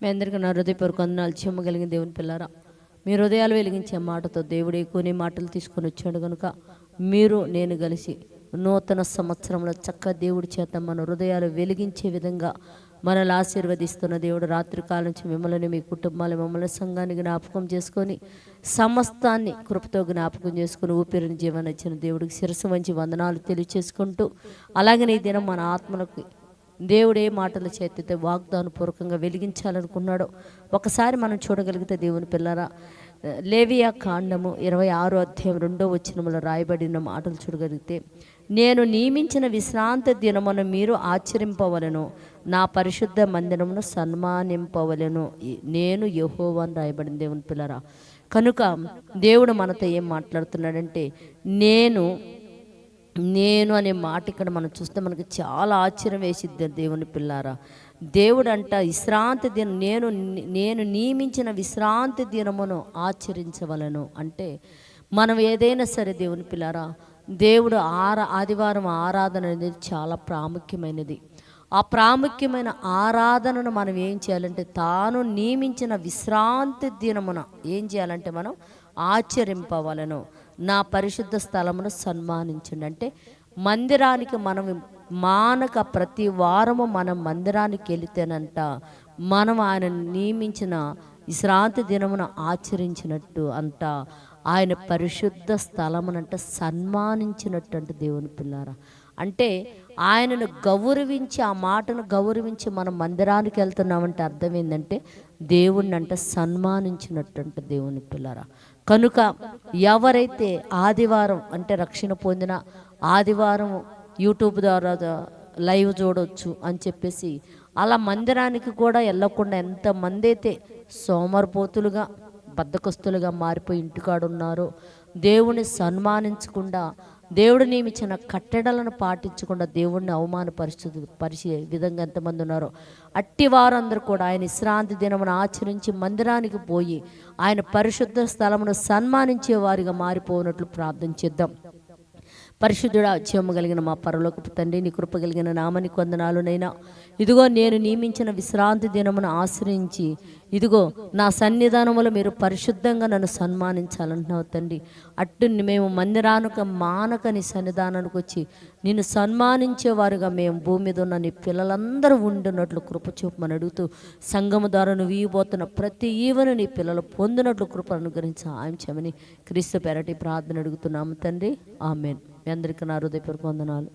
మీ అందరికీ నా హృదయపూర్వక వందనాలు. చెమ్మగలిగిన దేవుని పిల్లారా, మీ హృదయాలు వెలిగించే మాటతో దేవుడే కొన్ని మాటలు తీసుకొని వచ్చాడు కనుక మీరు నేను కలిసి నూతన సంవత్సరంలో చక్క దేవుడి చేత మన హృదయాలు వెలిగించే విధంగా మనల్ని ఆశీర్వదిస్తున్న దేవుడు రాత్రికాలం నుంచి మిమ్మల్ని, మీ కుటుంబాలు, మమ్మల్ని సంఘాన్ని జ్ఞాపకం చేసుకొని సమస్తాన్ని కృపతో జ్ఞాపకం చేసుకుని ఊపిరిని జీవన ఇచ్చిన దేవుడికి శిరస్సు వంచి వందనాలు తెలియచేసుకుంటూ, అలాగనే ఈ దినం మన ఆత్మలకు దేవుడే మాటల చేతితో వాగ్దాన పూర్వకంగా వెలిగించాలనుకున్నాడో ఒకసారి మనం చూడగలిగితే దేవుని పిల్లరా, లేవియా కాండము 26వ అధ్యాయం 2వ వచనములో రాయబడిన మాటలు చూడగలిగితే, నేను నియమించిన విశ్రాంతి దినమును మీరు ఆచరింపవలను, నా పరిశుద్ధ మందిరమును సన్మానింపవలను, నేను యెహోవా అని రాయబడింది దేవుని పిల్లరా. కనుక దేవుడు మనతో ఏం మాట్లాడుతున్నాడంటే, నేను అనే మాట ఇక్కడ మనం చూస్తే మనకి చాలా ఆశ్చర్యం వేసిద్ది దేవుని పిల్లారా. దేవుడు అంట విశ్రాంతి దినం, నేను నియమించిన విశ్రాంతి దినమును ఆచరించవలను అంటే, మనం ఏదైనా సరే దేవుని పిల్లారా, దేవుడు ఆదివారం ఆరాధన అనేది చాలా ప్రాముఖ్యమైనది. ఆ ప్రాముఖ్యమైన ఆరాధనను మనం ఏం చేయాలంటే, తాను నియమించిన విశ్రాంతి దినమున ఏం చేయాలంటే మనం ఆచరింపవలను, నా పరిశుద్ధ స్థలమును సన్మానించండి. అంటే మందిరానికి మనం మానక ప్రతి వారము మనం మందిరానికి వెళితేనంట మనం ఆయన నియమించిన విశ్రాంతి దినమున ఆచరించినట్టు అంట, ఆయన పరిశుద్ధ స్థలమునంట సన్మానించినట్టు అంట దేవుని పిల్లారా. అంటే ఆయనను గౌరవించి, ఆ మాటను గౌరవించి మనం మందిరానికి వెళ్తున్నామంటే అర్థం ఏంటంటే దేవుణ్ణి అంట సన్మానించినట్టు అంట దేవుని పిల్లారా. కనుక ఎవరైతే ఆదివారం అంటే రక్షణ పొందిన ఆదివారం యూట్యూబ్ ద్వారా లైవ్ చూడవచ్చు అని చెప్పేసి అలా మందిరానికి కూడా వెళ్ళకుండా ఎంతమంది అయితే సోమరిపోతులుగా బద్ధకస్తులుగా మారిపోయి ఇంటికాడున్నారో, దేవుని సన్మానించకుండా, దేవుడు నియమించిన కట్టడలను పాటించకుండా దేవుణ్ణి అవమానపరిచే విధంగా ఎంతమంది ఉన్నారో, అట్టి వారందరూ కూడా ఆయన విశ్రాంతి దినమును ఆచరించి మందిరానికి పోయి ఆయన పరిశుద్ధ స్థలమును సన్మానించే వారిగా మారిపోయినట్లు ప్రార్థన చేద్దాం. పరిశుద్ధుడా, జీవము కలిగిన మా పరలోకపు తండ్రి, నీ కృప కలిగిన నామనికి వందనాలునైనా. ఇదిగో నేను నియమించిన విశ్రాంతి దినమును ఆశ్రయించి, ఇదిగో నా సన్నిధానములో మీరు పరిశుద్ధంగా నన్ను సన్మానించాలంటున్నావు తండ్రి. అట్టు మేము మందిరానికి మానక నీ సన్నిధానానికి వచ్చి నిన్ను సన్మానించేవారుగా మేము భూమి మీద ఉన్న నీ పిల్లలందరూ ఉండినట్లు కృప చూపమని అడుగుతూ, సంఘము ద్వారా నువ్వు ఇవ్వబోతున్న ప్రతి ఈవెను నీ పిల్లలు పొందినట్లు కృప అనుగ్రహించి ఆయించమని క్రీస్తు పేరటి ప్రార్థన అడుగుతున్నాము తండ్రి. ఆమేన్. మీ అందరికీ నా హృదయపూర్వక వందనాలు.